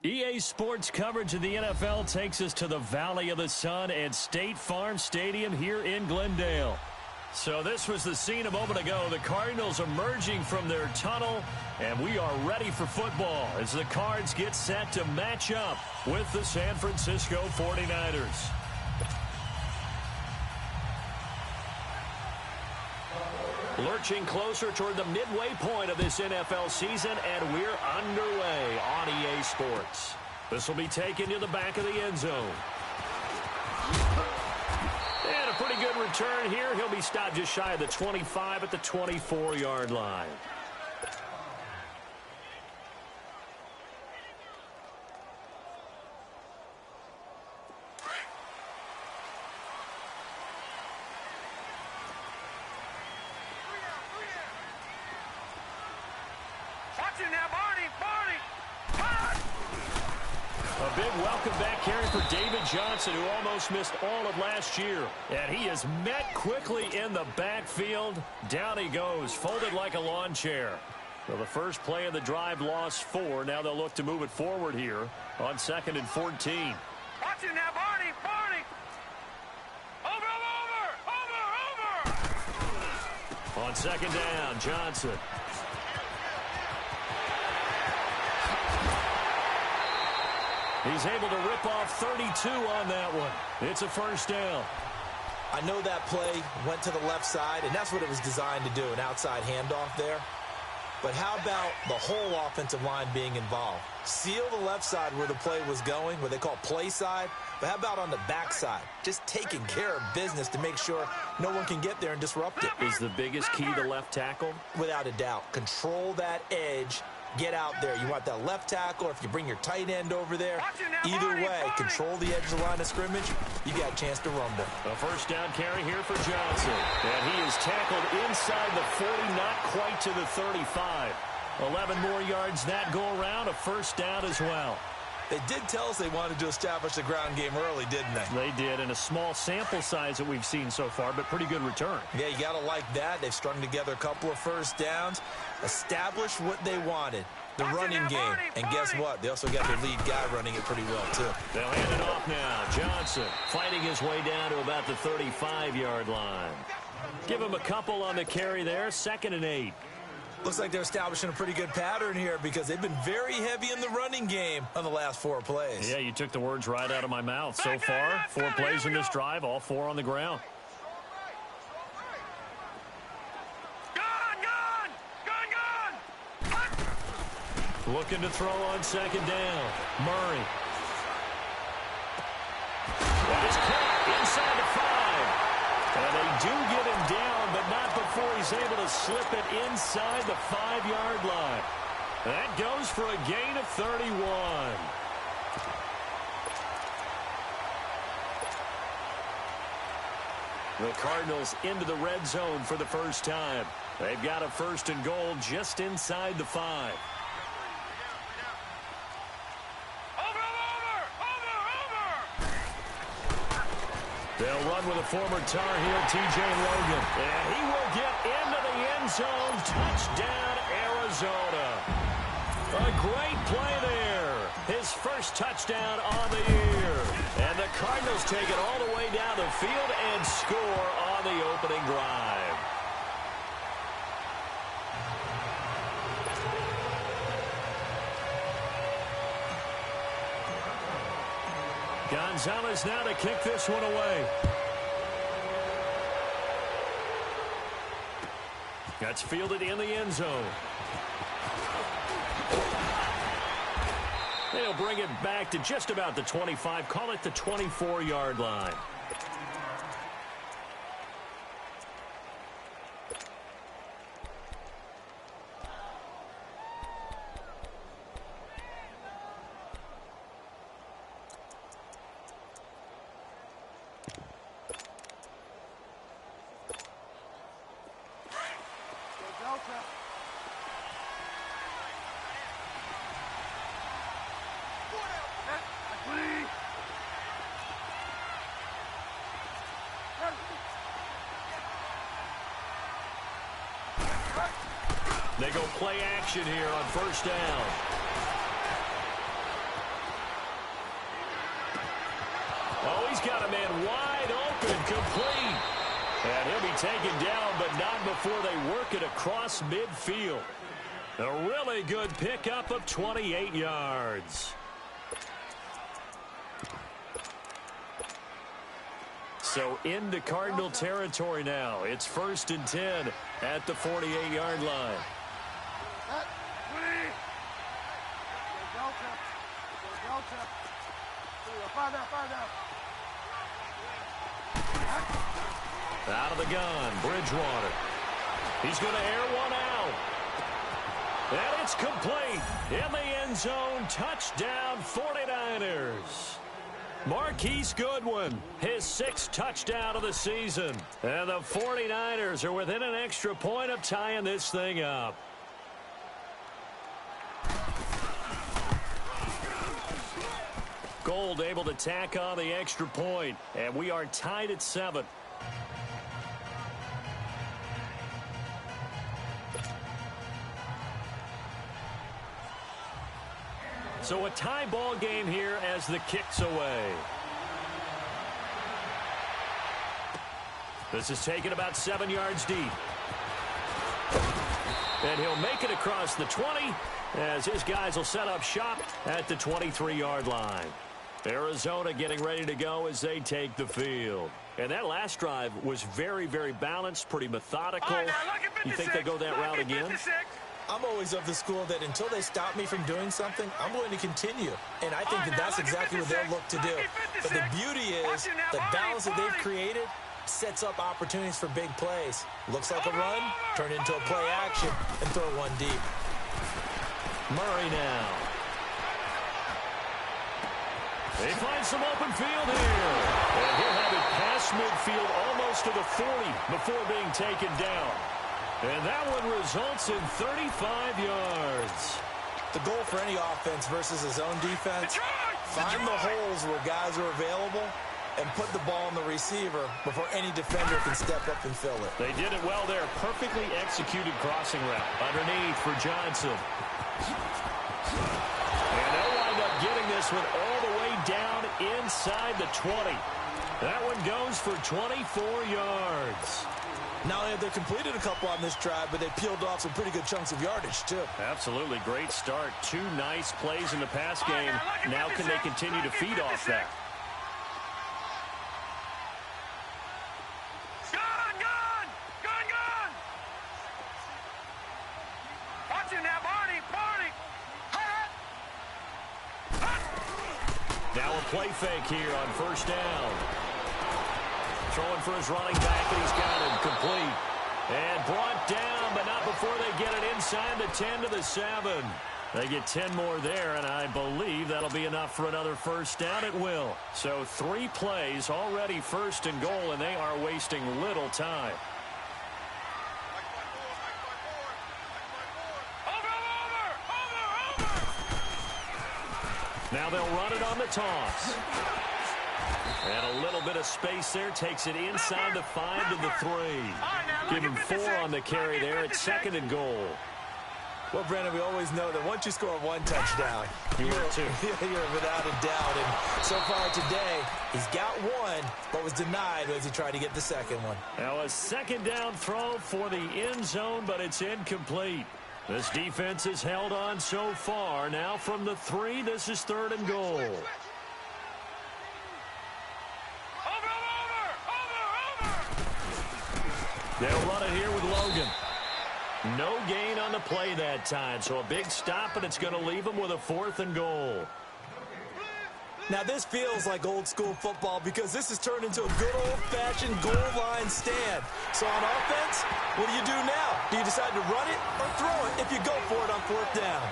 EA Sports coverage of the NFL takes us to the Valley of the Sun at State Farm Stadium here in Glendale. So this was the scene a moment ago. The Cardinals emerging from their tunnel, and we are ready for football as the Cards get set to match up with the San Francisco 49ers. Lurching closer toward the midway point of this NFL season, and we're underway on EA Sports. This will be taken to the back of the end zone. And a pretty good return here. He'll be stopped just shy of the 25 at the 24-yard line. A big welcome back carry for David Johnson, who almost missed all of last year. And he is met quickly in the backfield. Down he goes, folded like a lawn chair. So the first play of the drive lost 4. Now they'll look to move it forward here on 2nd and 14. Watch it now, Barney! Over! On 2nd down, Johnson. He's able to rip off 32 on that one. It's a first down. I know that play went to the left side, and that's what it was designed to do, an outside handoff there. But how about the whole offensive line being involved? Seal the left side where the play was going, what they call play side. But how about on the back side? Just taking care of business to make sure no one can get there and disrupt it. Is the biggest key the left tackle? Without a doubt. Control that edge. Get out there. You want that left tackle, or if you bring your tight end over there, either way, control the edge of the line of scrimmage, you got a chance to rumble. A first down carry here for Johnson. And he is tackled inside the 40, not quite to the 35. 11 more yards that go around, a first down as well. They did tell us they wanted to establish the ground game early, didn't they? They did, and a small sample size that we've seen so far, but pretty good return. Yeah, you got to like that. They've strung together a couple of first downs, established what they wanted, the running game. And guess what? They also got their lead guy running it pretty well, too. They'll hand it off now. Johnson fighting his way down to about the 35-yard line. Give him a couple on the carry there, 2nd and 8. Looks like they're establishing a pretty good pattern here because they've been very heavy in the running game on the last 4 plays. Yeah, you took the words right out of my mouth. So far, 4 plays in this drive, all 4 on the ground. Looking to throw on 2nd down. Murray. That is caught inside the 5. And they do get him down, but not before he's able to slip it inside the 5-yard line. That goes for a gain of 31. The Cardinals into the red zone for the first time. They've got a 1st and goal just inside the 5. They'll run with a former Tar Heel, T.J. Logan. And he will get into the end zone. Touchdown, Arizona. A great play there. His first touchdown on the year. And the Cardinals take it all the way down the field and score on the opening drive. Gonzalez now to kick this one away. That's fielded in the end zone. They'll bring it back to just about the 25. Call it the 24-yard line. They go play action here on 1st down. Oh, he's got a man wide open, complete. And he'll be taken down, but not before they work it across midfield. A really good pickup of 28 yards. So into Cardinal territory now. It's 1st and 10 at the 48-yard line. Out of the gun, Bridgewater. He's going to air one out. And it's complete. In the end zone, touchdown 49ers. Marquise Goodwin, his 6th touchdown of the season. And the 49ers are within an extra point of tying this thing up. Gold able to tack on the extra point, and we are tied at 7. So a tie ball game here as the kick's away. This is taken about 7 yards deep. And he'll make it across the 20 as his guys will set up shop at the 23-yard line. Arizona getting ready to go as they take the field. And that last drive was very, very balanced, pretty methodical. Right, You think they go that route again? I'm always of the school that until they stop me from doing something, I'm going to continue. And I think that that's exactly what they'll look to do. But the beauty is the balance that they've created sets up opportunities for big plays. Looks like a run, turn into a play action, and throw one deep. Murray now. They find some open field here. And he'll have it past midfield almost to the 40 before being taken down. And that one results in 35 yards. The goal for any offense versus a zone defense, find the holes where guys are available and put the ball on the receiver before any defender can step up and fill it. They did it well there. Perfectly executed crossing route. Underneath for Johnson. And they'll wind up getting this one all the way down inside the 20. That one goes for 24 yards. Not only have they completed a couple on this drive, but they peeled off some pretty good chunks of yardage, too. Absolutely great start. 2 nice plays in the pass game. Now can they continue to feed off that? Watch him now, Barney. Now a play fake here on first down. Throwing for his running back, and he's got him complete. And brought down, but not before they get it inside the 10 to the 7. They get 10 more there, and I believe that'll be enough for another first down. It will. So 3 plays already first and goal, and they are wasting little time. Now they'll run it on the toss. And a little bit of space there. Takes it inside the 5 to the 3. Give him 4 on the carry there. It's 2nd and goal. Well, Brandon, we always know that once you score 1 touchdown, you're without a doubt. And so far today, he's got 1, but was denied as he tried to get the 2nd one. Now a 2nd down throw for the end zone, but it's incomplete. This defense has held on so far. Now from the 3, this is 3rd and goal. They'll run it here with Logan. No gain on the play that time, so a big stop, and it's going to leave them with a 4th and goal. Now, this feels like old-school football because this has turned into a good old-fashioned goal line stand. So on offense, what do you do now? Do you decide to run it or throw it if you go for it on 4th down?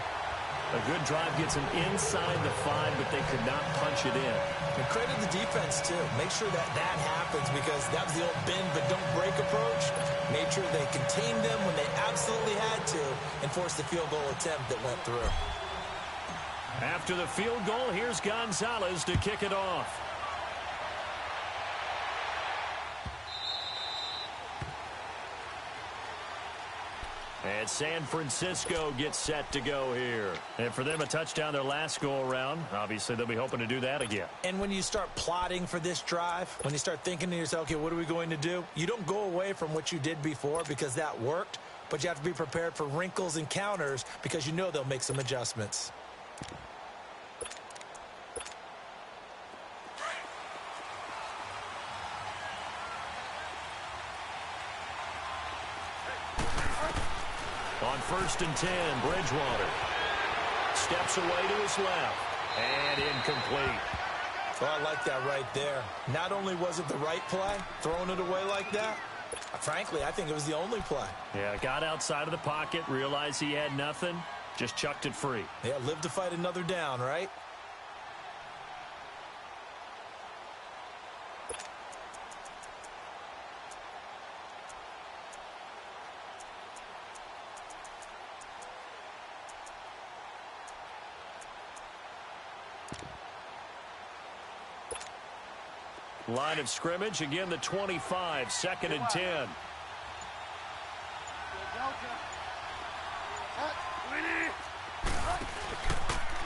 A good drive gets them inside the 5, but they could not punch it in. And credit the defense, too. Make sure that happens because that was the old bend but don't break approach. Made sure they contained them when they absolutely had to and forced the field goal attempt that went through. After the field goal, here's Gonzalez to kick it off. And San Francisco gets set to go here. And for them, a touchdown their last go-around. Obviously, they'll be hoping to do that again. And when you start plotting for this drive, when you start thinking to yourself, okay, what are we going to do? You don't go away from what you did before because that worked, but you have to be prepared for wrinkles and counters because you know they'll make some adjustments. On 1st and 10, Bridgewater steps away to his left and incomplete. Well, I like that right there. Not only was it the right play, throwing it away like that, frankly, I think it was the only play. Yeah, got outside of the pocket, realized he had nothing, just chucked it free. Yeah, live to fight another down, right? Line of scrimmage, again the 25, 2nd and 10.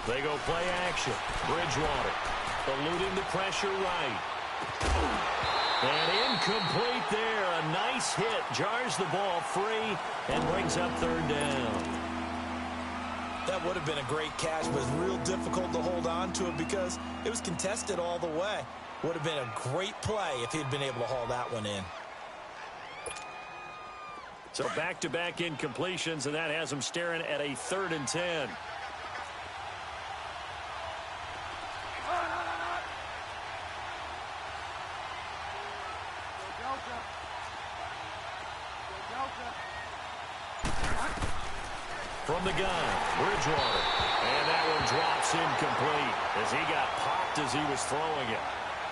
They go play action. Bridgewater eluding the pressure right. And incomplete there. A nice hit. Jars the ball free and brings up 3rd down. That would have been a great catch, but it's real difficult to hold on to it because it was contested all the way. Would have been a great play if he'd been able to haul that one in. So back-to-back incompletions, and that has him staring at a 3rd and 10. From the gun, Bridgewater. And that one drops incomplete as he got popped as he was throwing it.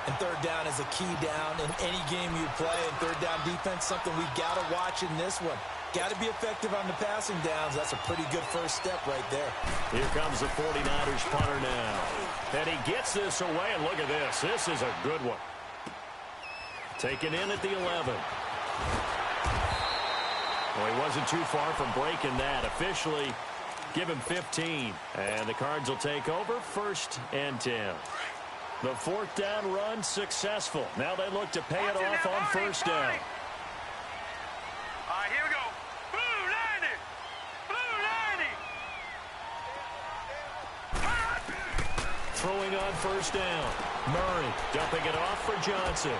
And 3rd down is a key down in any game you play. And 3rd down defense, something we got to watch in this one. Got to be effective on the passing downs. That's a pretty good first step right there. Here comes the 49ers punter now. And he gets this away, and look at this. This is a good one. Taken in at the 11. Well, he wasn't too far from breaking that. Officially, give him 15. And the Cards will take over 1st and 10. The 4th down run successful. Now they look to pay it off on 1st down. throwing on first down. Murray dumping it off for Johnson.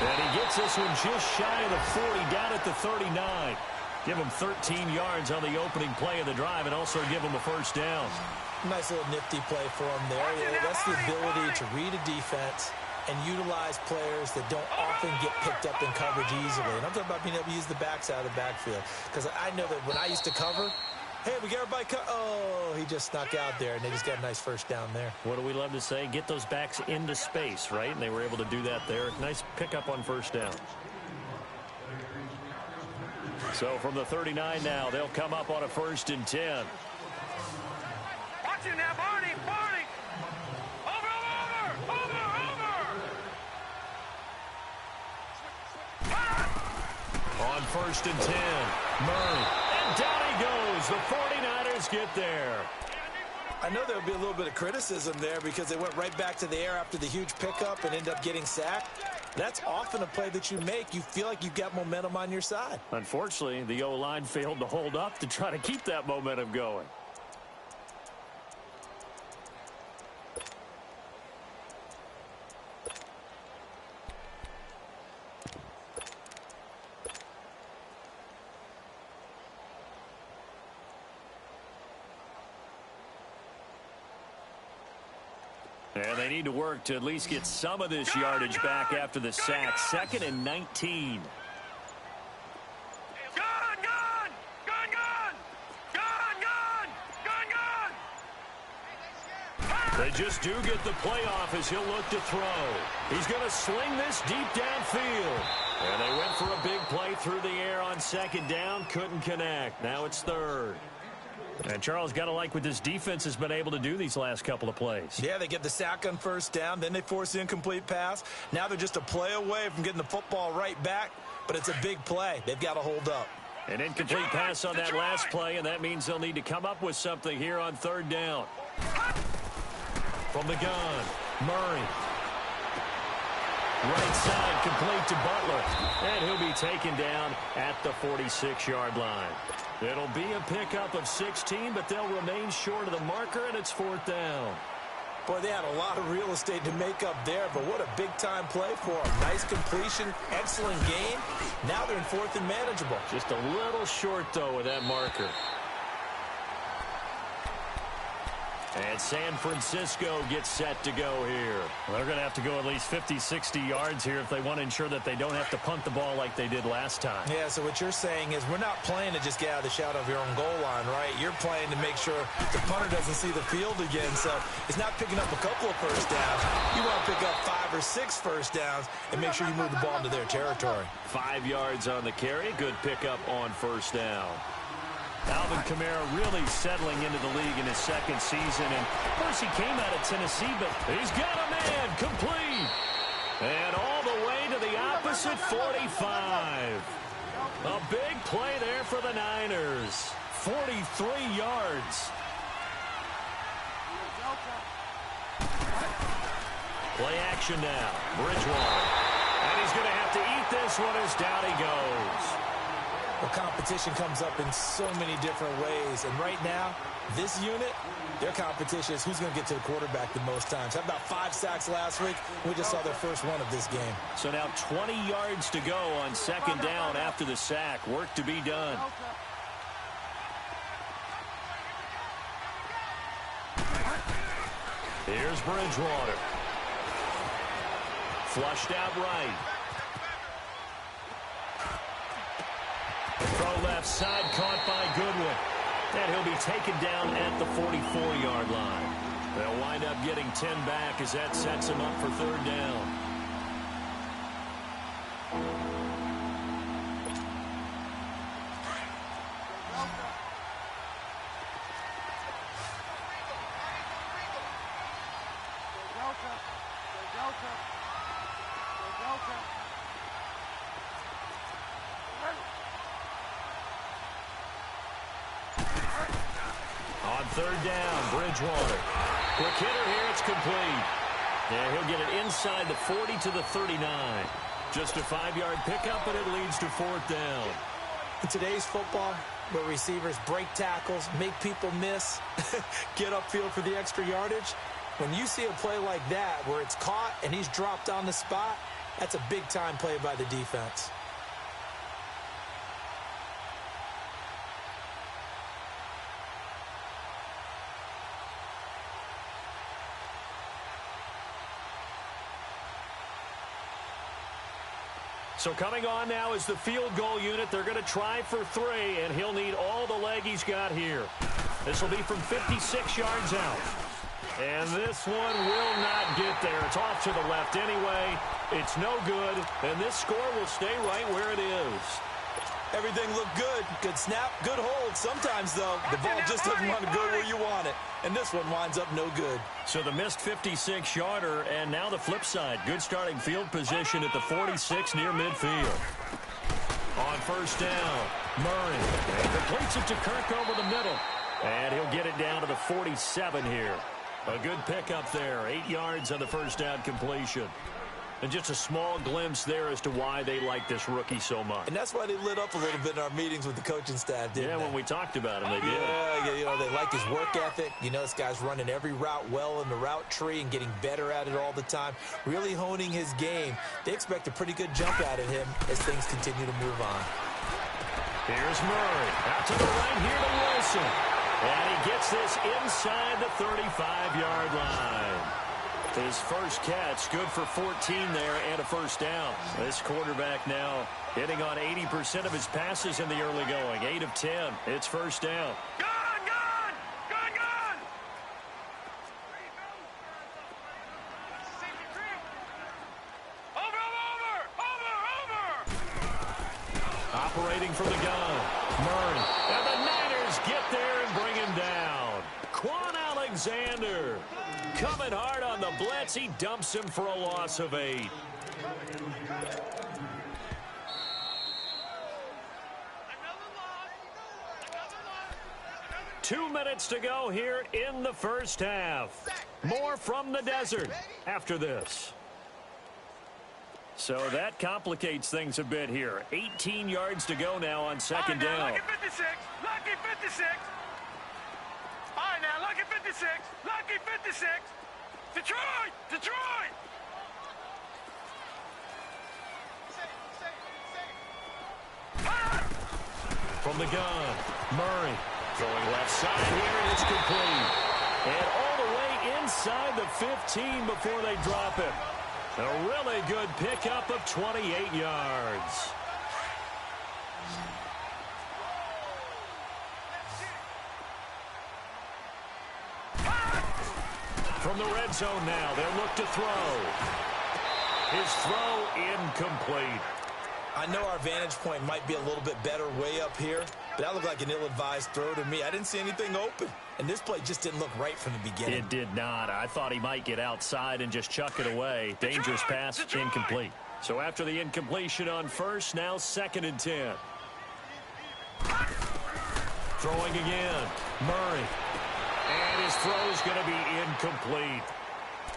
And he gets this one just shy of the 40, down at the 39. Give him 13 yards on the opening play of the drive and also give him a first down. Nice little nifty play for him there. That's the ability to read a defense and utilize players that don't often get picked up in coverage easily. And I'm talking about being able to use the backs out of the backfield. Because I know that when I used to cover, hey, we got everybody oh, he just snuck out there, and they just got a nice first down there. What do we love to say? Get those backs into space, right? And they were able to do that there. Nice pickup on first down. So from the 39 now, they'll come up on a 1st and 10. Watch him now, Barney, Barney. Over. On 1st and 10, Murray. And down he goes. The 49ers get there. I know there would be a little bit of criticism there because they went right back to the air after the huge pickup and ended up getting sacked. That's often a play that you make. You feel like you've got momentum on your side. Unfortunately, the O-line failed to hold up to try to keep that momentum going. And they need to work to at least get some of this yardage back after the sack. 2nd and 19. They just do get the playoff as he'll look to throw. He's going to sling this deep downfield. And they went for a big play through the air on 2nd down. Couldn't connect. Now it's 3rd. And Charles, got to like what this defense has been able to do these last couple of plays. Yeah, they get the sack on 1st down. Then they force the incomplete pass. Now they're just a play away from getting the football right back. But it's a big play. They've got to hold up. An incomplete pass on that last play, and that means they'll need to come up with something here on 3rd down. From the gun, Murray. Right side complete to Butler. And he'll be taken down at the 46-yard line. It'll be a pickup of 16, but they'll remain short of the marker, and it's 4th down. Boy, they had a lot of real estate to make up there, but what a big-time play for them. Nice completion, excellent game. Now they're in 4th and manageable. Just a little short, though, with that marker. And San Francisco gets set to go here. Well, they're going to have to go at least 50, 60 yards here if they want to ensure that they don't have to punt the ball like they did last time. Yeah, so what you're saying is we're not playing to just get out of the shadow of your own goal line, right? You're playing to make sure the punter doesn't see the field again. So it's not picking up a couple of first downs. You want to pick up 5 or 6 first downs and make sure you move the ball into their territory. 5 yards on the carry. Good pickup on 1st down. Alvin Kamara really settling into the league in his 2nd season. And of course, he came out of Tennessee, but he's got a man complete. And all the way to the opposite 45. A big play there for the Niners. 43 yards. Play action now. Bridgewater. And he's going to have to eat this one as down he goes. Well, competition comes up in so many different ways. And right now, this unit, their competition is who's going to get to the quarterback the most times. How about 5 sacks last week? We just saw their first one of this game. So now 20 yards to go on 2nd down after the sack. Work to be done. Here's Bridgewater. Flushed out right. Throw left side, caught by Goodwin. And he'll be taken down at the 44-yard line. They'll wind up getting 10 back as that sets him up for 3rd down. On 3rd down, Bridgewater. Quick hitter here, it's complete. And he'll get it inside the 40 to the 39. Just a 5-yard pickup, and it leads to 4th down. In today's football, where receivers break tackles, make people miss, get upfield for the extra yardage, When you see a play like that where it's caught and he's dropped on the spot, that's a big-time play by the defense. So coming on now is the field goal unit. They're going to try for 3, and he'll need all the leg he's got here. This will be from 56 yards out. And this one will not get there. It's off to the left anyway. It's no good, and this score will stay right where it is. Everything looked good. Good snap, good hold. Sometimes, though, the ball just doesn't want to go where you want it. And this one winds up no good. So the missed 56-yarder, and now the flip side. Good starting field position at the 46 near midfield. On first down, Murray completes it to Kirk over the middle. And he'll get it down to the 47 here. A good pickup there. 8 yards on the first down completion. And just a small glimpse there as to why they like this rookie so much. And that's why they lit up a little bit in our meetings with the coaching staff, didn't they? Yeah, when we talked about him, they did. Yeah, you know, they like his work ethic. You know, this guy's running every route well in the route tree and getting better at it all the time, really honing his game. They expect a pretty good jump out of him as things continue to move on. Here's Murray. Out to the right here to Wilson. And he gets this inside the 35-yard line. His first catch, good for 14 there and a first down. This quarterback now hitting on 80% of his passes in the early going. 8 of 10. It's first down. Gone, gone! Gone, gone! Over! Operating from the gun. Murray. And the Niners get there and bring him down. Quan Alexander coming hard on the blitz. He dumps him for a loss of 8. 2 minutes to go here in the first half. More from the desert after this. So that complicates things a bit here. 18 yards to go now on second down. Lucky 56. Lucky 56. All right, now, lucky 56. Lucky 56. Detroit! Detroit! From the gun, Murray throwing left side here, and it's complete. And all the way inside the 15 before they drop it. A really good pickup of 28 yards. From the red zone now, they'll look to throw. His throw incomplete. I know our vantage point might be a little bit better way up here, but that looked like an ill-advised throw to me. I didn't see anything open, and this play just didn't look right from the beginning. It did not. I thought he might get outside and just chuck it away. Dangerous pass, incomplete. So after the incompletion on first, now 2nd and 10. Throwing again, Murray. And his throw's going to be incomplete.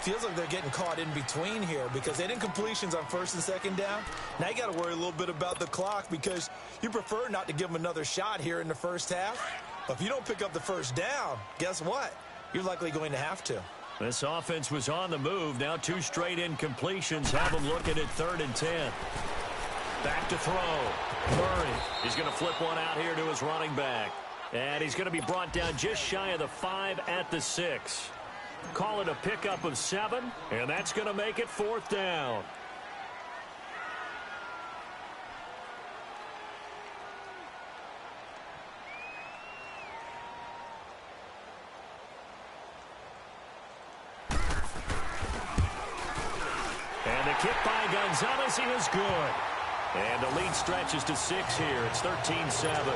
Feels like they're getting caught in between here because they did incompletions on first and second down. Now you got to worry a little bit about the clock because you prefer not to give them another shot here in the first half. But if you don't pick up the first down, guess what? You're likely going to have to. This offense was on the move. Now 2 straight incompletions have them looking at 3rd and 10. Back to throw. Murray is going to flip one out here to his running back. And he's going to be brought down just shy of the 5 at the 6. Call it a pickup of 7, and that's going to make it 4th down. And the kick by Gonzalez is good. And the lead stretches to 6 here. It's 13-7.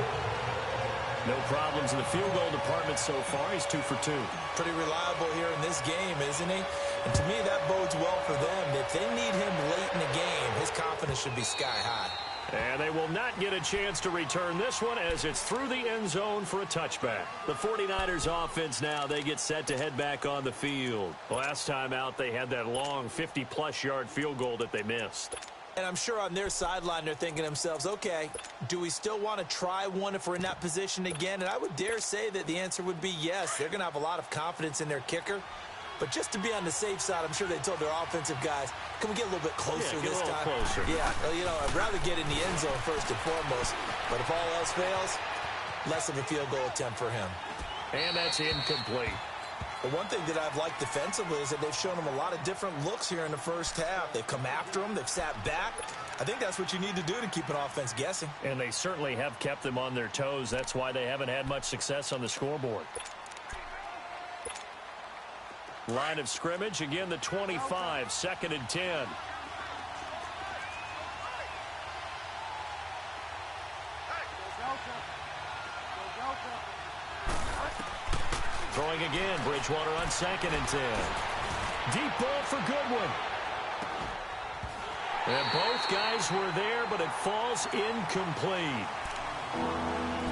No problems in the field goal department so far. He's 2 for 2. Pretty reliable here in this game, isn't he? And to me, that bodes well for them. If they need him late in the game, his confidence should be sky high. And they will not get a chance to return this one as it's through the end zone for a touchback. The 49ers offense now, they get set to head back on the field. Last time out, they had that long 50-plus yard field goal that they missed. And I'm sure on their sideline they're thinking to themselves, okay, do we still want to try one if we're in that position again? And I would dare say that the answer would be yes. They're going to have a lot of confidence in their kicker. But just to be on the safe side, I'm sure they told their offensive guys, can we get a little bit closer this time? Closer. Yeah, well, you know, I'd rather get in the end zone first and foremost. But if all else fails, less of a field goal attempt for him. And that's incomplete. The one thing that I've liked defensively is that they've shown them a lot of different looks here in the first half. They've come after them. They've sat back. I think that's what you need to do to keep an offense guessing. And they certainly have kept them on their toes. That's why they haven't had much success on the scoreboard. Line of scrimmage, again, the 25, 2nd and 10. Throwing again, Bridgewater on 2nd and 10. Deep ball for Goodwin. And both guys were there, but it falls incomplete.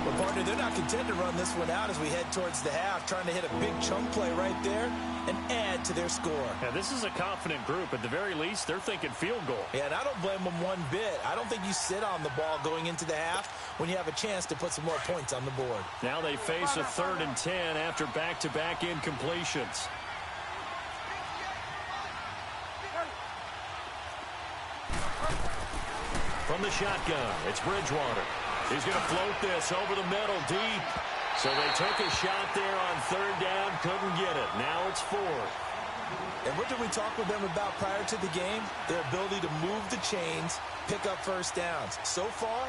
But, partner, they're not content to run this one out as we head towards the half, trying to hit a big chunk play right there and add to their score. Yeah, this is a confident group. At the very least, they're thinking field goal. Yeah, and I don't blame them one bit. I don't think you sit on the ball going into the half when you have a chance to put some more points on the board. Now they face a 3rd and 10 after back-to-back incompletions. From the shotgun, it's Bridgewater. He's going to float this over the middle deep. So they took a shot there on 3rd down, couldn't get it. Now it's 4th. And what did we talk with them about prior to the game? Their ability to move the chains, pick up first downs. So far,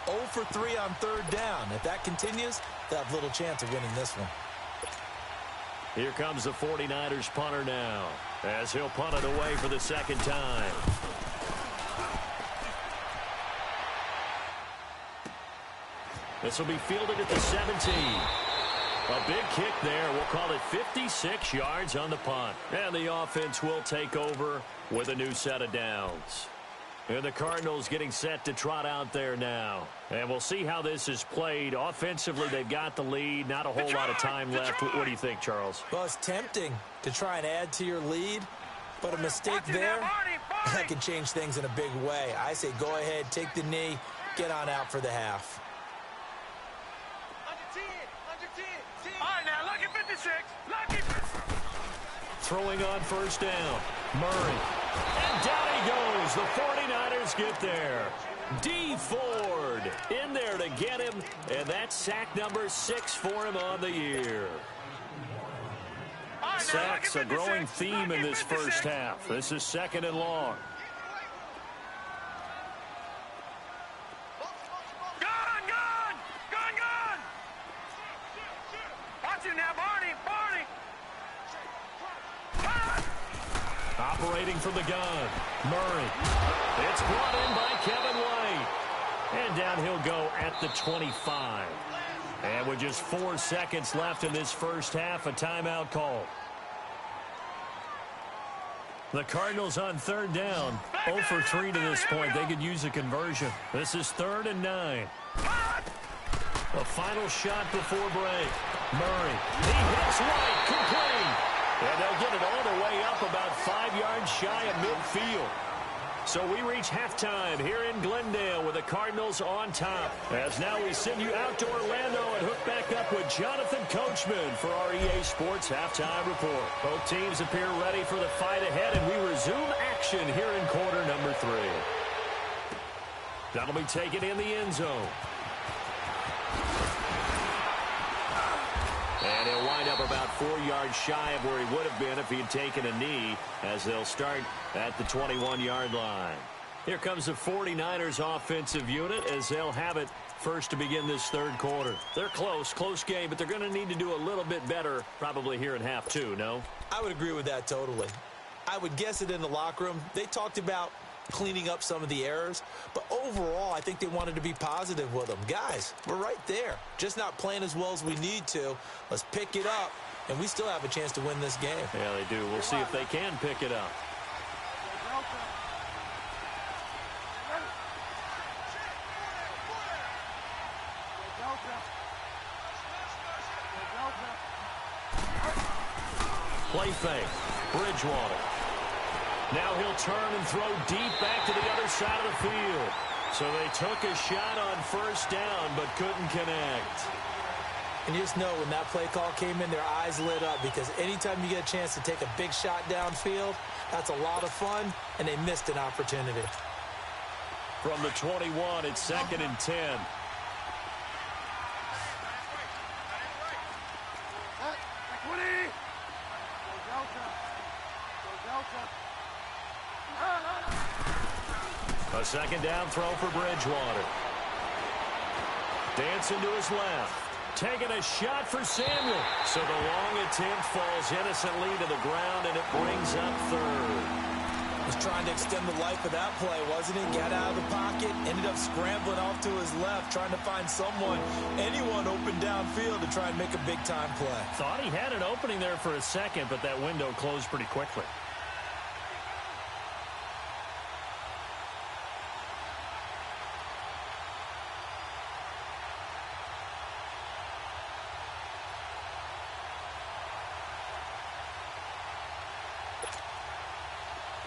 0 for 3 on 3rd down. If that continues, they'll have little chance of winning this one. Here comes the 49ers punter now, as he'll punt it away for the 2nd time. This will be fielded at the 17. A big kick there. We'll call it 56 yards on the punt. And the offense will take over with a new set of downs. And the Cardinals getting set to trot out there now. And we'll see how this is played. Offensively, they've got the lead. Not a whole lot of time left. What do you think, Charles? Well, it's tempting to try and add to your lead, but a mistake there, that can change things in a big way. I say go ahead, take the knee, get on out for the half. All right, now, lucky 56. Lucky. Throwing on 1st down. Murray. And down he goes. The 49ers get there. D. Ford in there to get him. And that's sack number 6 for him on the year. Right, Sacks a growing theme in this first half. This is 2nd and long. Operating from the gun. Murray. It's brought in by Kevin White. And down he'll go at the 25. And with just 4 seconds left in this first half, a timeout call. The Cardinals on 3rd down. 0 for 3 to this point. They could use a conversion. This is 3rd and 9. A final shot before break. Murray. He hits White. Complete. And they'll get it all the way up about 5 yards shy of midfield. So we reach halftime here in Glendale with the Cardinals on top. As now we send you out to Orlando and hook back up with Jonathan Coachman for our EA Sports Halftime Report. Both teams appear ready for the fight ahead, and we resume action here in quarter number 3. That'll be taken in the end zone. And he'll wind up about 4 yards shy of where he would have been if he had taken a knee, as they'll start at the 21-yard line. Here comes the 49ers offensive unit as they'll have it first to begin this 3rd quarter. They're close game, but they're going to need to do a little bit better probably here in half 2, no? I would agree with that totally. I would guess it in the locker room. They talked about cleaning up some of the errors, but overall I think they wanted to be positive with them. Guys, we're right there, just not playing as well as we need to. Let's pick it up, and we still have a chance to win this game. Yeah, they do. We'll see if they can pick it up. Play fake. Bridgewater. Now he'll turn and throw deep back to the other side of the field. So they took a shot on 1st down but couldn't connect. And you just know when that play call came in, their eyes lit up because anytime you get a chance to take a big shot downfield, that's a lot of fun, and they missed an opportunity. From the 21, it's 2nd and 10. A 2nd down throw for Bridgewater. Dancing to his left. Taking a shot for Samuel. So the long attempt falls innocently to the ground, and it brings up 3rd. Was trying to extend the life of that play, wasn't he? Got out of the pocket, ended up scrambling off to his left, trying to find anyone open downfield to try and make a big-time play. Thought he had an opening there for a second, but that window closed pretty quickly.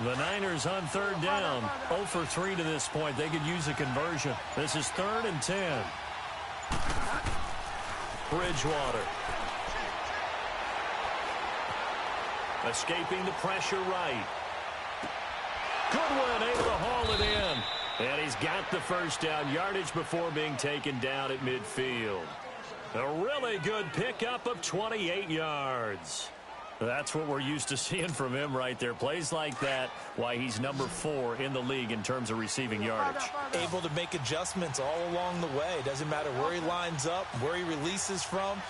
The Niners on 3rd down. 0 for 3 to this point. They could use a conversion. This is 3rd and 10. Bridgewater. Escaping the pressure right. Goodwin able to haul it in. And he's got the first down. Yardage before being taken down at midfield. A really good pickup of 28 yards. That's what we're used to seeing from him right there. Plays like that, why he's number 4 in the league in terms of receiving yardage. Able to make adjustments all along the way. Doesn't matter where he lines up, where he releases from.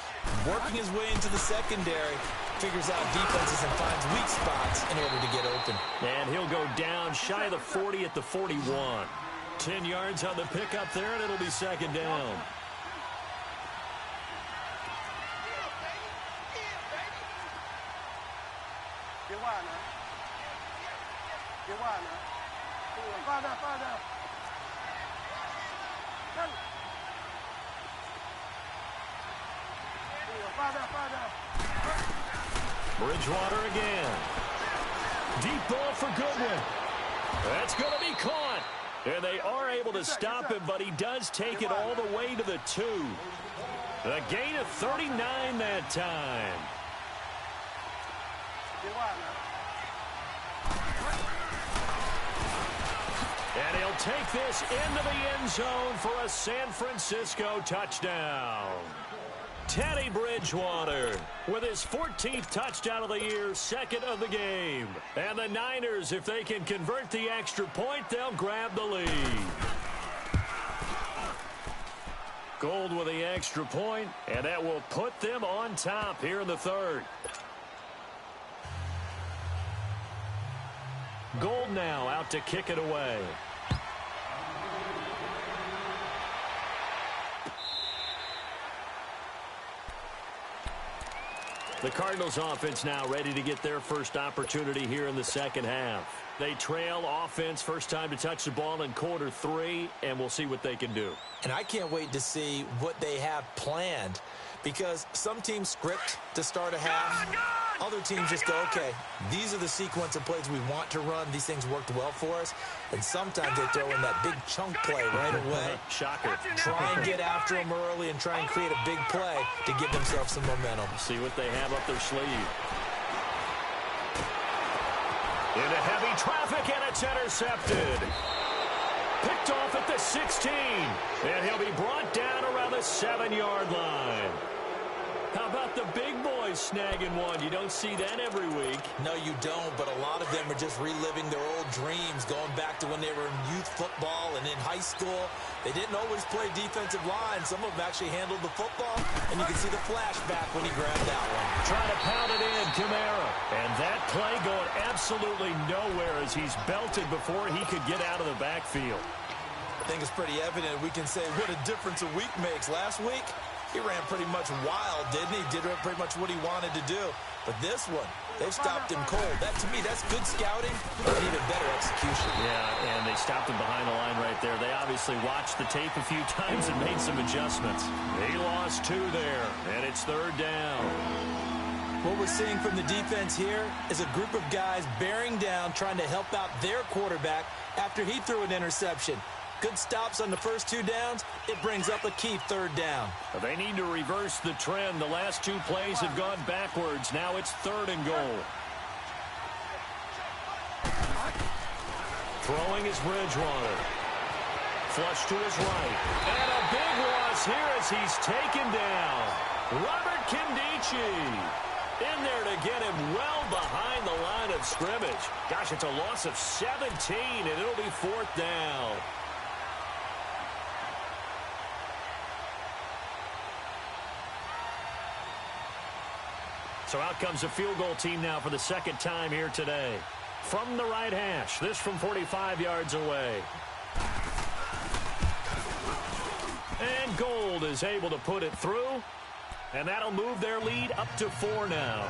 Working his way into the secondary. Figures out defenses and finds weak spots in order to get open. And he'll go down shy of the 40 at the 41. 10 yards on the pickup there, and it'll be 2nd down. Bridgewater again. Deep ball for Goodwin. That's going to be caught. And they are able to stop him, but he does take it all the way to the 2. A gain of 39 that time. And he'll take this into the end zone for a San Francisco touchdown. Teddy Bridgewater with his 14th touchdown of the year, 2nd of the game. And the Niners, if they can convert the extra point, they'll grab the lead. Gold with the extra point, and that will put them on top here in the 3rd. Gold now out to kick it away. The Cardinals offense now ready to get their first opportunity here in the 2nd half. They trail offense, first time to touch the ball in quarter 3, and we'll see what they can do. And I can't wait to see what they have planned, because some teams script to start a half. Other teams just go, okay, these are the sequence of plays we want to run. These things worked well for us. And sometimes they throw in that big chunk play right away. Shocker. Try and get after them early and try and create a big play to give themselves some momentum. See what they have up their sleeve. Into heavy traffic, and it's intercepted. Picked off at the 16. And he'll be brought down around the 7-yard line. How about the big boys snagging one? You don't see that every week. No, you don't, but a lot of them are just reliving their old dreams, going back to when they were in youth football and in high school. They didn't always play defensive line. Some of them actually handled the football, and you can see the flashback when he grabbed that one. Trying to pound it in, Kamara. And that play going absolutely nowhere as he's belted before he could get out of the backfield. I think it's pretty evident. We can say what a difference a week makes. Last week, he ran pretty much wild, didn't he? Did pretty much what he wanted to do. But this one, they've stopped him cold. That, to me, that's good scouting and even better execution. Yeah, and they stopped him behind the line right there. They obviously watched the tape a few times and made some adjustments. He lost 2 there, and it's 3rd down. What we're seeing from the defense here is a group of guys bearing down, trying to help out their quarterback after he threw an interception. Good stops on the first 2 downs. It brings up a key 3rd down. They need to reverse the trend. The last 2 plays have gone backwards. Now it's 3rd and goal. Throwing is Bridgewater. Flush to his right. And a big loss here as he's taken down. Robert Kindici in there to get him well behind the line of scrimmage. Gosh, it's a loss of 17, and it'll be 4th down. So out comes a field goal team now for the 2nd time here today. From the right hash, this from 45 yards away. And Gold is able to put it through. And that'll move their lead up to 4 now.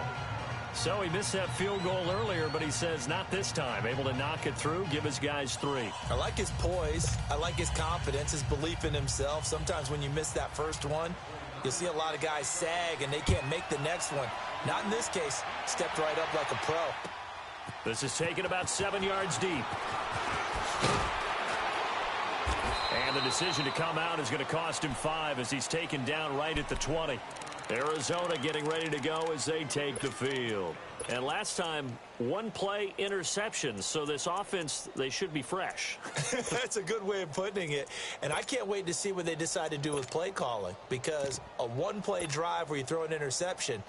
So he missed that field goal earlier, but he says not this time. Able to knock it through, give his guys 3. I like his poise. I like his confidence, his belief in himself. Sometimes when you miss that first one, you'll see a lot of guys sag and they can't make the next one. Not in this case. Stepped right up like a pro. This is taken about 7 yards deep. And the decision to come out is going to cost him 5 as he's taken down right at the 20. Arizona getting ready to go as they take the field. And last time, 1 play interception. So this offense, they should be fresh. That's a good way of putting it. And I can't wait to see what they decide to do with play calling. Because a 1-play drive where you throw an interception,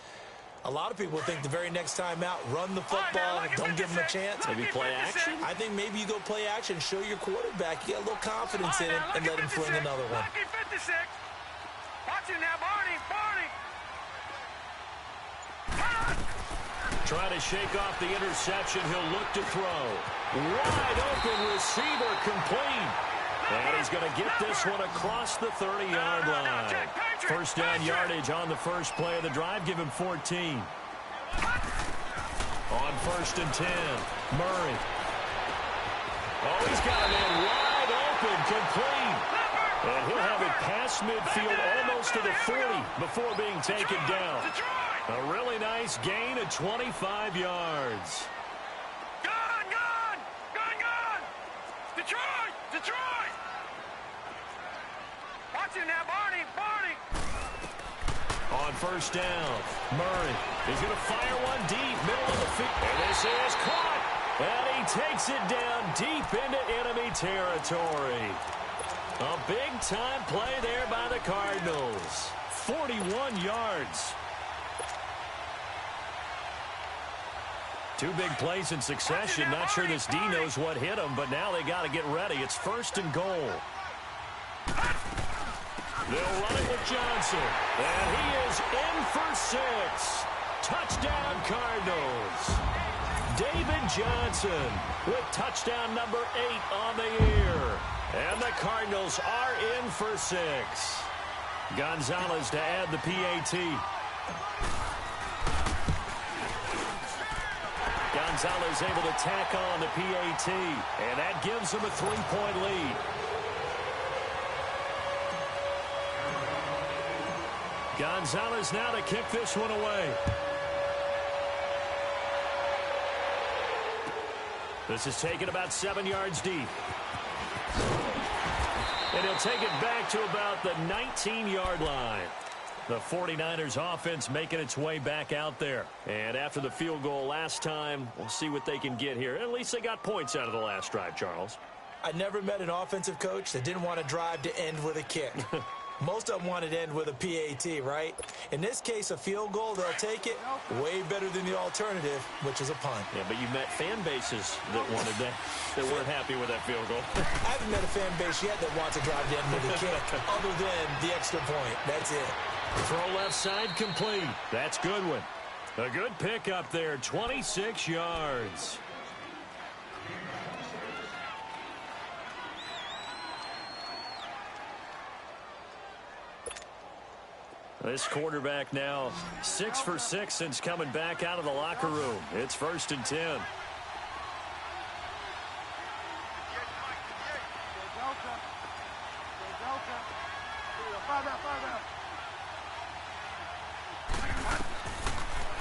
a lot of people think the very next time out, run the football, don't give them a chance. Maybe play action? I think maybe you go play action, show your quarterback, you get a little confidence in him, and let him fling another one. Watch it now, Barney. Trying to shake off the interception. He'll look to throw. Wide open receiver complete. And he's going to get this one across the 30-yard line. 1st down yardage on the first play of the drive. Give him 14. On 1st and 10, Murray. Oh, he's got a man wide open, complete. And he'll have it past midfield almost to the 40 before being taken down. A really nice gain of 25 yards. Gone! Detroit! Watch it now, Barney! On 1st down, Murray is going to fire one deep, middle of the field. And this is caught. And he takes it down deep into enemy territory. A big-time play there by the Cardinals. 41 yards. 2 big plays in succession. Not sure this D knows what hit him, but now they got to get ready. It's 1st and goal. They'll run it with Johnson. And he is in for 6. Touchdown, Cardinals. David Johnson with touchdown number 8 on the year. And the Cardinals are in for 6. Gonzalez to add the PAT. Gonzalez able to tack on the PAT. And that gives him a 3-point lead. Gonzalez now to kick this one away. This is taken about 7 yards deep. And he'll take it back to about the 19-yard line. The 49ers offense making its way back out there. And after the field goal last time, we'll see what they can get here. At least they got points out of the last drive, Charles. I never met an offensive coach that didn't want to drive to end with a kick. Most of them wanted to end with a PAT, right? In this case, a field goal, they'll take it way better than the alternative, which is a punt. Yeah, but you met fan bases that wanted that, that weren't happy with that field goal. I haven't met a fan base yet that wants to drive to end with a kick, other than the extra point. That's it. Throw left side complete. That's Goodwin. A good pick up there, 26 yards. This quarterback now 6 for 6 since coming back out of the locker room. It's 1st and 10.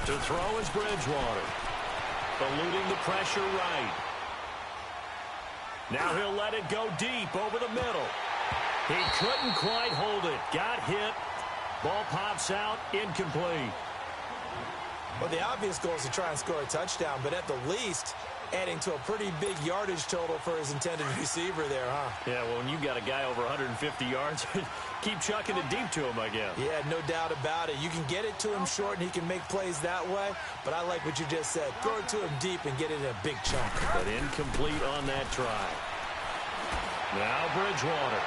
To throw is Bridgewater. Eluding the pressure right. Now he'll let it go deep over the middle. He couldn't quite hold it. Got hit. Ball pops out. Incomplete. Well, the obvious goal is to try and score a touchdown, but at the least, adding to a pretty big yardage total for his intended receiver there, huh? Yeah, well, when you got a guy over 150 yards, keep chucking it deep to him, I guess. Yeah, no doubt about it. You can get it to him short, and he can make plays that way, but I like what you just said. Throw it to him deep and get it in a big chunk. But incomplete on that try. Now Bridgewater.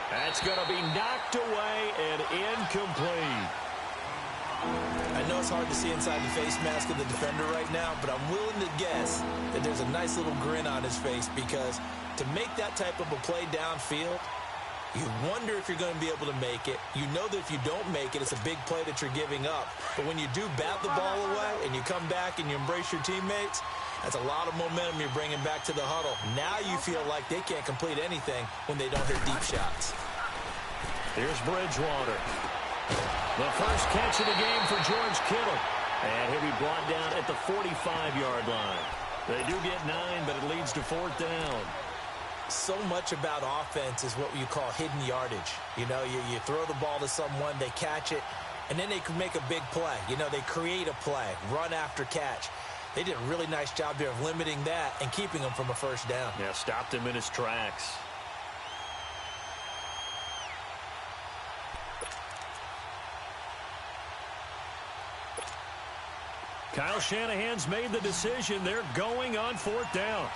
That's going to be knocked away and incomplete. I know it's hard to see inside the face mask of the defender right now, but I'm willing to guess that there's a nice little grin on his face because to make that type of a play downfield, you wonder if you're going to be able to make it. You know that if you don't make it, it's a big play that you're giving up. But when you do bat the ball away and you come back and you embrace your teammates, that's a lot of momentum you're bringing back to the huddle. Now you feel like they can't complete anything when they don't hit deep shots. Here's Bridgewater. The first catch of the game for George Kittle. And he'll be brought down at the 45-yard line. They do get 9, but it leads to 4th down. So much about offense is what you call hidden yardage. You know, you throw the ball to someone, they catch it, and then they can make a big play. You know, they create a play, run after catch. They did a really nice job there of limiting that and keeping him from a first down. Yeah, stopped him in his tracks. Kyle Shanahan's made the decision. They're going on 4th down.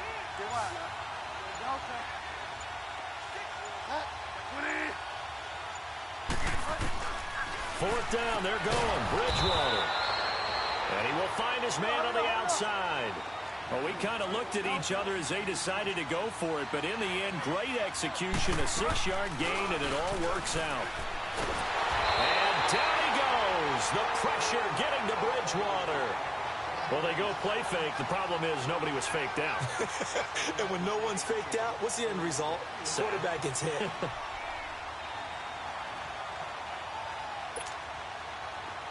Fourth down, they're going. Bridgewater. And he will find his man on the outside. Well, we kind of looked at each other as they decided to go for it, but in the end, great execution, a 6-yard gain, and it all works out. And down he goes. The pressure getting to Bridgewater. Well, they go play fake. The problem is nobody was faked out. And when no one's faked out, what's the end result? Quarterback gets hit.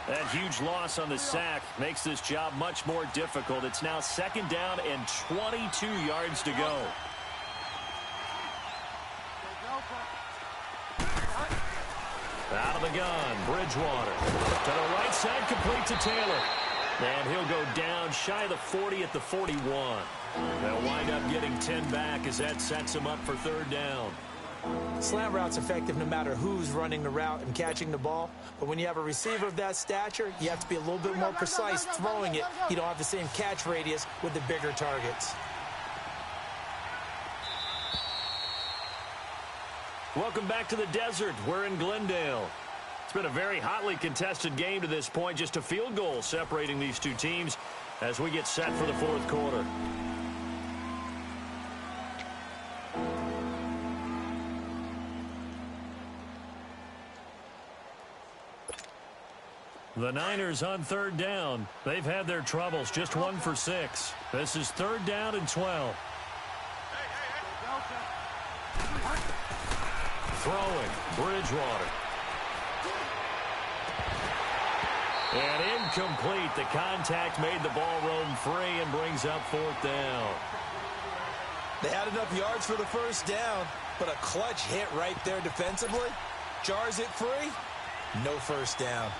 That huge loss on the sack makes this job much more difficult. It's now 2nd down and 22 yards to go. Out of the gun, Bridgewater. To the right side, complete to Taylor. And he'll go down shy of the 40 at the 41. They'll wind up getting 10 back as that sets him up for 3rd down. Slant route's effective no matter who's running the route and catching the ball. But when you have a receiver of that stature, you have to be a little bit more precise throwing it. You don't have the same catch radius with the bigger targets. Welcome back to the desert. We're in Glendale. It's been a very hotly contested game to this point. Just a field goal separating these two teams as we get set for the 4th quarter. The Niners on 3rd down. They've had their troubles, just 1 for 6. This is 3rd down and 12. Throwing, Bridgewater. And incomplete. The contact made the ball roam free and brings up 4th down. They had enough yards for the first down, but a clutch hit right there defensively. Jars it free. No first down.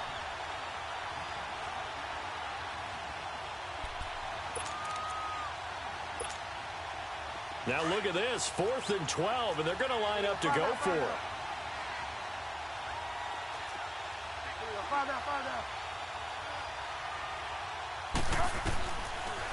Now look at this, 4th and 12, and they're going to line up to go for it.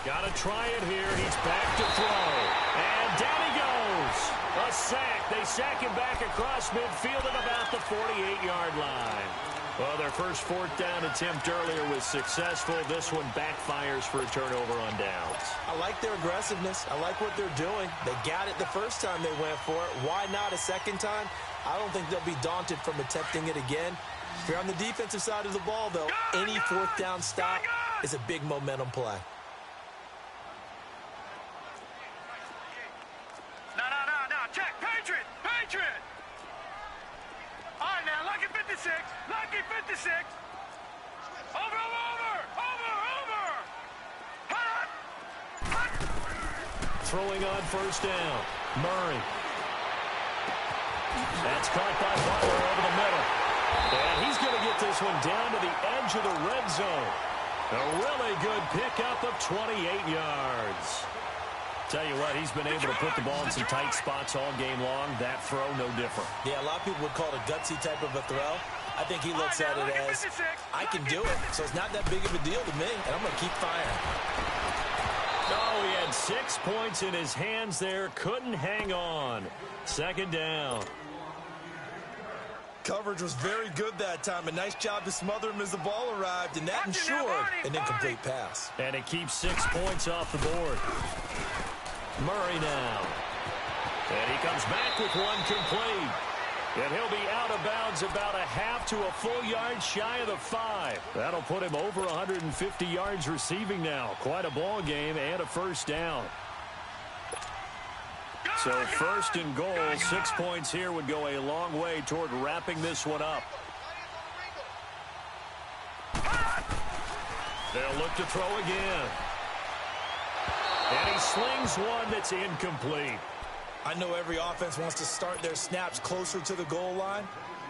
Got to try it here. He's back to throw. And down he goes. A sack. They sack him back across midfield at about the 48-yard line. Well, their first 4th down attempt earlier was successful. This one backfires for a turnover on downs. I like their aggressiveness. I like what they're doing. They got it the first time they went for it. Why not a second time? I don't think they'll be daunted from attempting it again. If you're on the defensive side of the ball, though, any 4th down stop is a big momentum play. No. Check. Patriot. All right, now, lucky 56. Lucky 56. Over. Hut. throwing on first down. Murray. That's caught by Butler over the middle. And he's going to get this one down to the edge of the red zone. A really good pickup of 28 yards. Tell you what, he's been able to put the ball in some tight spots all game long. That throw, no different. Yeah, a lot of people would call it a gutsy type of a throw. I think he looks at it as, I can do it, so it's not that big of a deal to me, and I'm going to keep firing. Oh, he had 6 points in his hands there. Couldn't hang on. Second down. Coverage was very good that time. A nice job to smother him as the ball arrived, and that ensured an incomplete pass. And it keeps 6 points off the board. Murray now. And he comes back with one complete. And he'll be out of bounds about a half to a full yard shy of the 5. That'll put him over 150 yards receiving now. Quite a ball game and a first down. So first and goal, 6 points here would go a long way toward wrapping this one up. They'll look to throw again. And he slings one that's incomplete. I know every offense wants to start their snaps closer to the goal line,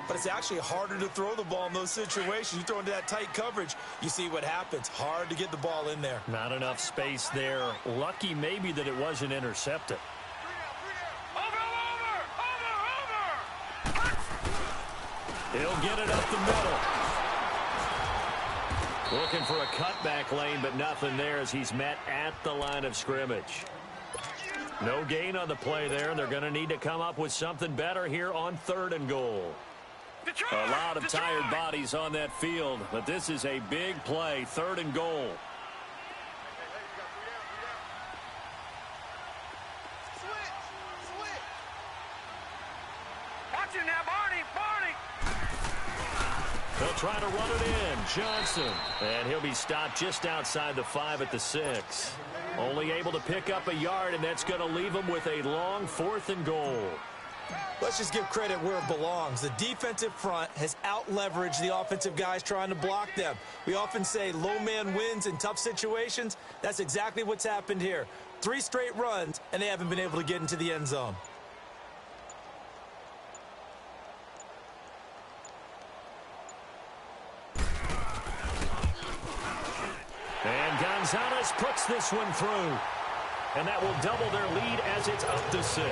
but it's actually harder to throw the ball in those situations. You throw into that tight coverage, you see what happens. Hard to get the ball in there. Not enough space there. Lucky maybe that it wasn't intercepted. He'll get it up the middle. Looking for a cutback lane, but nothing there as he's met at the line of scrimmage. No gain on the play there, and they're going to need to come up with something better here on third and goal. A lot of tired bodies on that field, but this is a big play, third and goal. Watch it now, Barney, Barney. They'll try to run it in. Johnson. And he'll be stopped just outside the 5 at the 6. Only able to pick up a yard, and that's going to leave him with a long 4th and goal. Let's just give credit where it belongs. The defensive front has out-leveraged the offensive guys trying to block them. We often say low man wins in tough situations. That's exactly what's happened here. 3 straight runs, and they haven't been able to get into the end zone. And Gonzalez puts this one through. And that will double their lead as it's up to 6.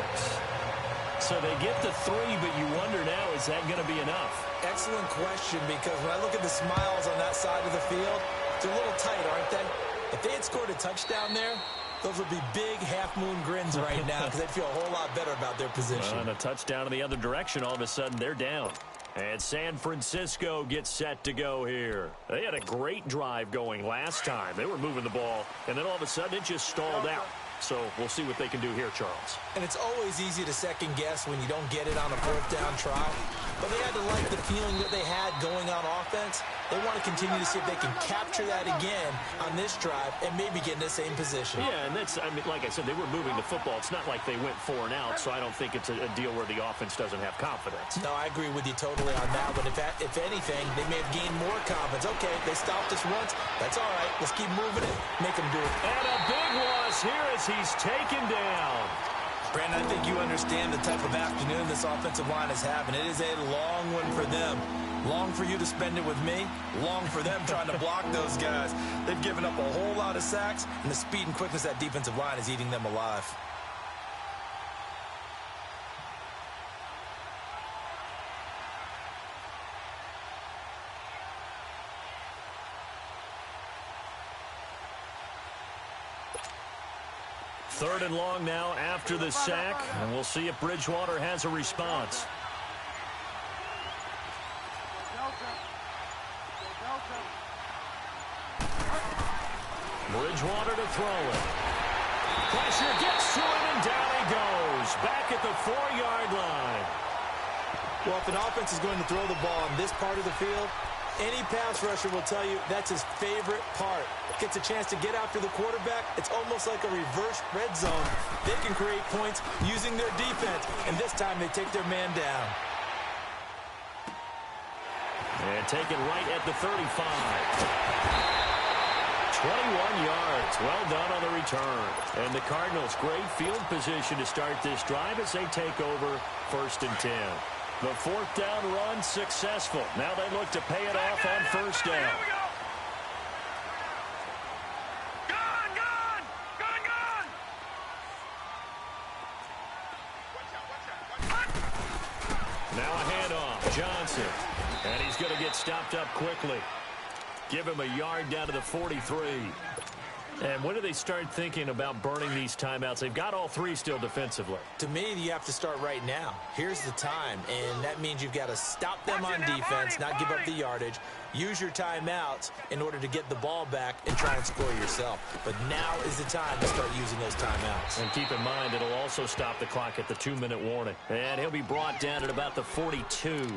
So they get the 3, but you wonder now, is that going to be enough? Excellent question, because when I look at the smiles on that side of the field, they're a little tight, aren't they? If they had scored a touchdown there, those would be big half-moon grins right now because they'd feel a whole lot better about their position. And a touchdown in the other direction, all of a sudden they're down. And San Francisco gets set to go here. They had a great drive going last time. They were moving the ball, and then all of a sudden it just stalled out. So we'll see what they can do here, Charles. And it's always easy to second guess when you don't get it on a 4th down try. But they had to like the feeling that they had going on offense. They want to continue to see if they can capture that again on this drive and maybe get in the same position. Yeah, and that's, I mean, like I said, they were moving the football. It's not like they went 4 and out, so I don't think it's a deal where the offense doesn't have confidence. No, I agree with you totally on that. But if anything, they may have gained more confidence. Okay, they stopped us once. That's all right. Let's keep moving it. Make them do it. And a big loss here as he's taken down. Brandon, I think you understand the type of afternoon this offensive line is having. It is a long one for them. Long for you to spend it with me. Long for them trying to block those guys. They've given up a whole lot of sacks, and the speed and quickness of that defensive line is eating them alive. Third and long now after the sack, and we'll see if Bridgewater has a response. Bridgewater to throw it. Pressure gets to him, and down he goes. Back at the 4-yard line. Well, if an offense is going to throw the ball on this part of the field, any pass rusher will tell you that's his favorite part. Gets a chance to get after the quarterback. It's almost like a reverse red zone. They can create points using their defense, and this time they take their man down. And taken right at the 35. 21 yards. Well done on the return. And the Cardinals, great field position to start this drive as they take over 1st and 10. The 4th down run successful. Now they look to pay it off on 1st down. Now a handoff. Johnson. And he's going to get stopped up quickly. Give him a yard down to the 43. And when do they start thinking about burning these timeouts? They've got all 3 still defensively. To me, you have to start right now. Here's the time, and that means you've got to stop them on defense, not give up the yardage, use your timeouts in order to get the ball back and try and score yourself. But now is the time to start using those timeouts. And keep in mind, it'll also stop the clock at the 2-minute warning. And he'll be brought down at about the 42.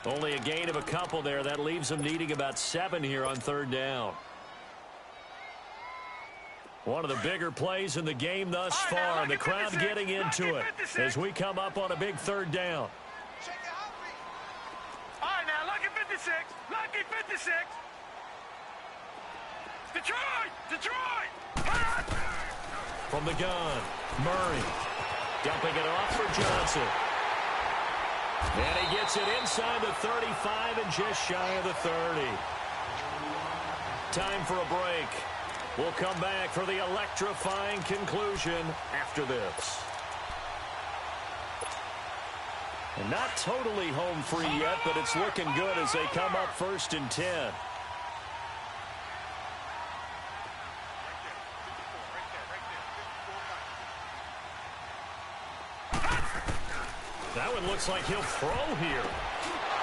Only a gain of a couple there. That leaves them needing about 7 here on 3rd down. One of the bigger plays in the game thus far. The crowd getting into it as we come up on a big 3rd down. All right, now, lucky 56. Lucky 56. Detroit! From the gun, Murray. Dumping it off for Johnson. And he gets it inside the 35 and just shy of the 30. Time for a break. We'll come back for the electrifying conclusion after this. And not totally home free yet, but it's looking good as they come up 1st and 10. That one looks like he'll throw here.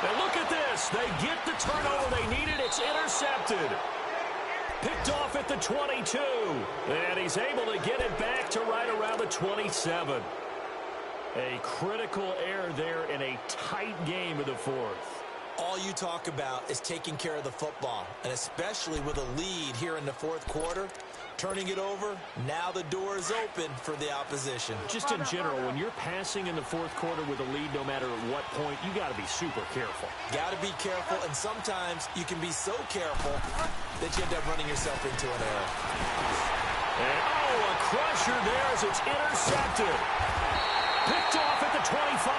And look at this. They get the turnover they needed. It's intercepted. Picked off at the 22. And he's able to get it back to right around the 27. A critical error there in a tight game of the 4th. All you talk about is taking care of the football, and especially with a lead here in the 4th quarter, turning it over, now the door is open for the opposition. Just in general, when you're passing in the 4th quarter with a lead, no matter at what point, you got to be super careful. Got to be careful, and sometimes you can be so careful that you end up running yourself into an error. And, a crusher there as it's intercepted. Picked off at the 25.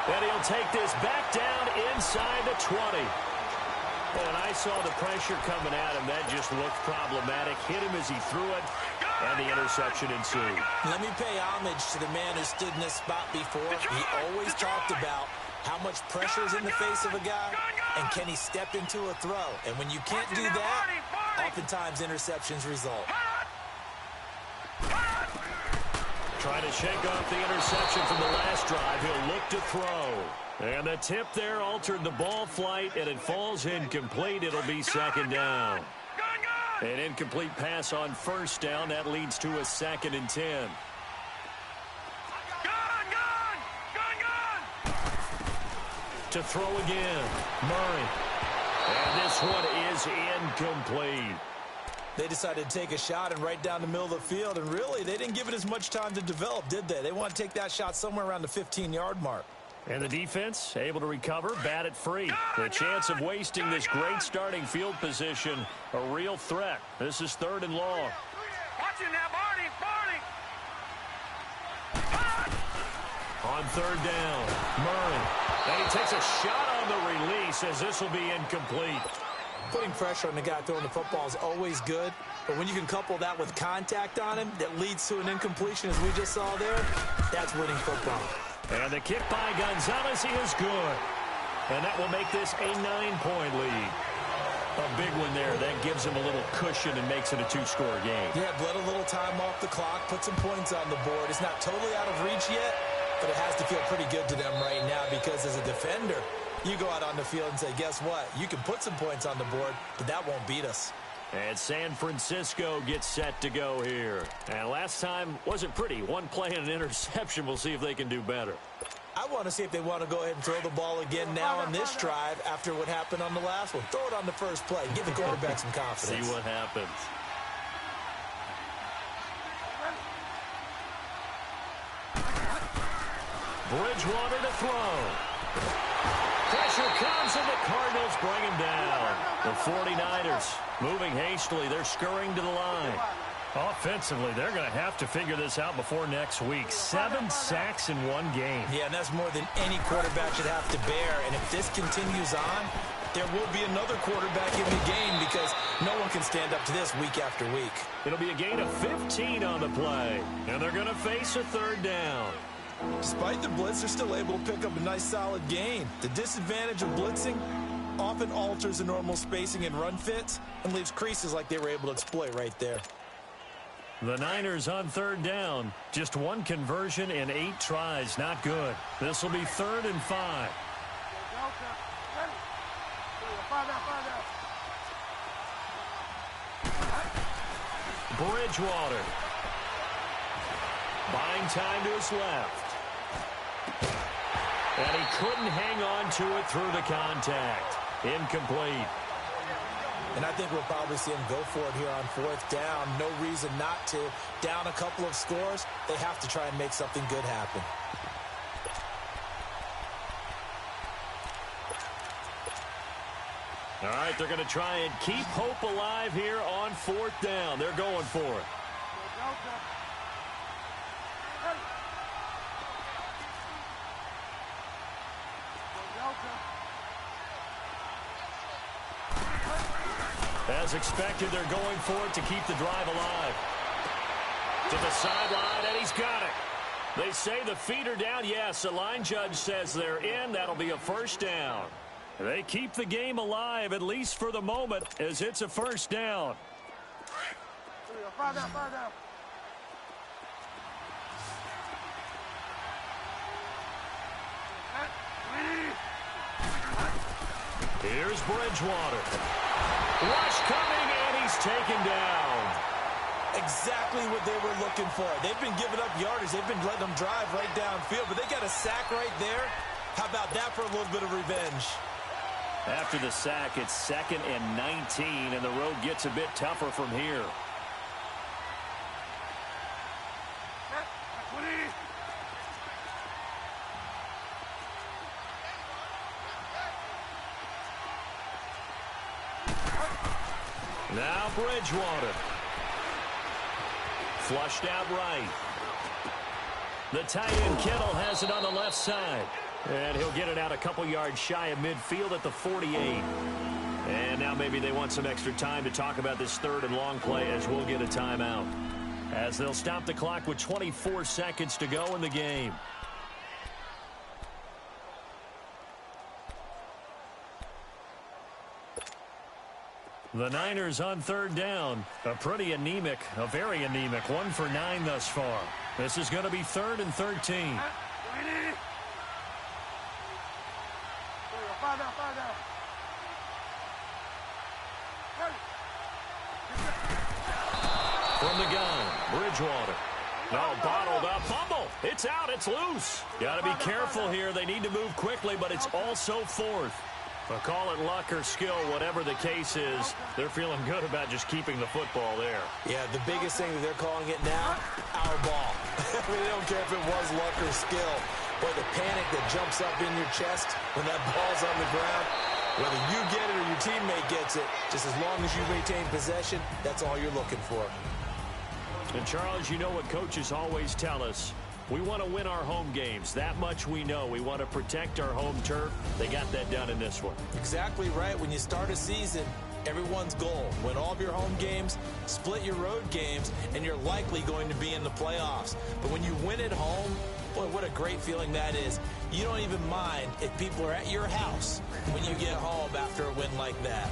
And he'll take this back down inside the 20. And I saw the pressure coming at him. That just looked problematic. Hit him as he threw it, and the interception ensued. Let me pay homage to the man who stood in this spot before. He always talked about how much pressure is in the face of a guy, and can he step into a throw. And when you can't do that, oftentimes interceptions result. Trying to shake off the interception from the last drive. He'll look to throw. And the tip there altered the ball flight, and it falls incomplete. It'll be 2nd down. An incomplete pass on 1st down. That leads to a 2nd and 10. To throw again. Murray. And this one is incomplete. They decided to take a shot and right down the middle of the field, and really, they didn't give it as much time to develop, did they? They want to take that shot somewhere around the 15-yard mark. And the defense able to recover, bat it free. The chance of wasting this great starting field position, a real threat. This is 3rd and long. Watch it now, Barney! On 3rd down, Murray. And he takes a shot on the release as this will be incomplete. Putting pressure on the guy throwing the football is always good, but when you can couple that with contact on him that leads to an incompletion as we just saw there, that's winning football. And the kick by Gonzalez is good. And that will make this a 9-point lead. A big one there. That gives him a little cushion and makes it a 2-score game. Yeah, bled a little time off the clock, put some points on the board. It's not totally out of reach yet, but it has to feel pretty good to them right now because as a defender, you go out on the field and say, guess what? You can put some points on the board, but that won't beat us. And San Francisco gets set to go here. And last time wasn't pretty. One play and an interception. We'll see if they can do better. I want to see if they want to go ahead and throw the ball again now on this drive after what happened on the last one. Throw it on the first play. Give the quarterback some confidence. See what happens. Bridgewater to throw. Pressure comes, and the Cardinals bring him down. The 49ers moving hastily. They're scurrying to the line. Offensively, they're going to have to figure this out before next week. 7 sacks in one game. Yeah, and that's more than any quarterback should have to bear. And if this continues on, there will be another quarterback in the game because no one can stand up to this week after week. It'll be a gain of 15 on the play, and they're going to face a third down. Despite the blitz, they're still able to pick up a nice solid gain. The disadvantage of blitzing often alters the normal spacing and run fits and leaves creases like they were able to exploit right there. The Niners on third down. Just one conversion in 8 tries. Not good. This will be 3rd and 5. Bridgewater. Buying time to his left. And he couldn't hang on to it through the contact. Incomplete. And I think we'll probably see him go for it here on 4th down. No reason not to. Down a couple of scores, they have to try and make something good happen. All right, they're going to try and keep hope alive here on 4th down. They're going for it. As expected, they're going for it to keep the drive alive. To the sideline, and he's got it. They say the feet are down. Yes, the line judge says they're in. That'll be a 1st down. They keep the game alive, at least for the moment, as it's a 1st down. Here's Bridgewater. Rush coming, and he's taken down. Exactly what they were looking for. They've been giving up yardage. They've been letting them drive right downfield, but they got a sack right there. How about that for a little bit of revenge? After the sack, it's 2nd and 19, and the road gets a bit tougher from here. Now Bridgewater. Flushed out right. The tight end Kittle has it on the left side. And he'll get it out a couple yards shy of midfield at the 48. And now maybe they want some extra time to talk about this 3rd and long play as we'll get a timeout. As they'll stop the clock with 24 seconds to go in the game. The Niners on 3rd down. A very anemic 1 for 9 thus far. This is going to be 3rd and 13. From the gun, Bridgewater. No, bottled up. Fumble. It's out. It's loose. Got to be careful here. They need to move quickly, but it's also 4th. But call it luck or skill, whatever the case is, they're feeling good about just keeping the football there. Yeah, the biggest thing that they're calling it now, our ball. I mean, they don't care if it was luck or skill. Boy, the panic that jumps up in your chest when that ball's on the ground, whether you get it or your teammate gets it, just as long as you retain possession, that's all you're looking for. And, Charles, you know what coaches always tell us. We want to win our home games. That much we know. We want to protect our home turf. They got that done in this one. Exactly right. When you start a season, everyone's goal: win all of your home games, split your road games, and you're likely going to be in the playoffs. But when you win at home, boy, what a great feeling that is. You don't even mind if people are at your house when you get home after a win like that.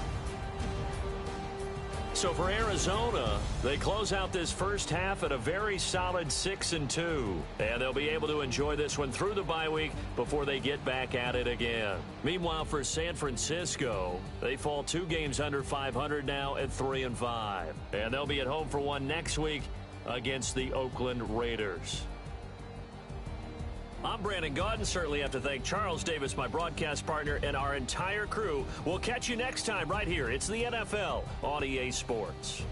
So for Arizona, they close out this first half at a very solid 6-2. And they'll be able to enjoy this one through the bye week before they get back at it again. Meanwhile, for San Francisco, they fall 2 games under 500 now at 3-5. And they'll be at home for one next week against the Oakland Raiders. I'm Brandon Gaudin. Certainly have to thank Charles Davis, my broadcast partner, and our entire crew. We'll catch you next time right here. It's the NFL on EA Sports.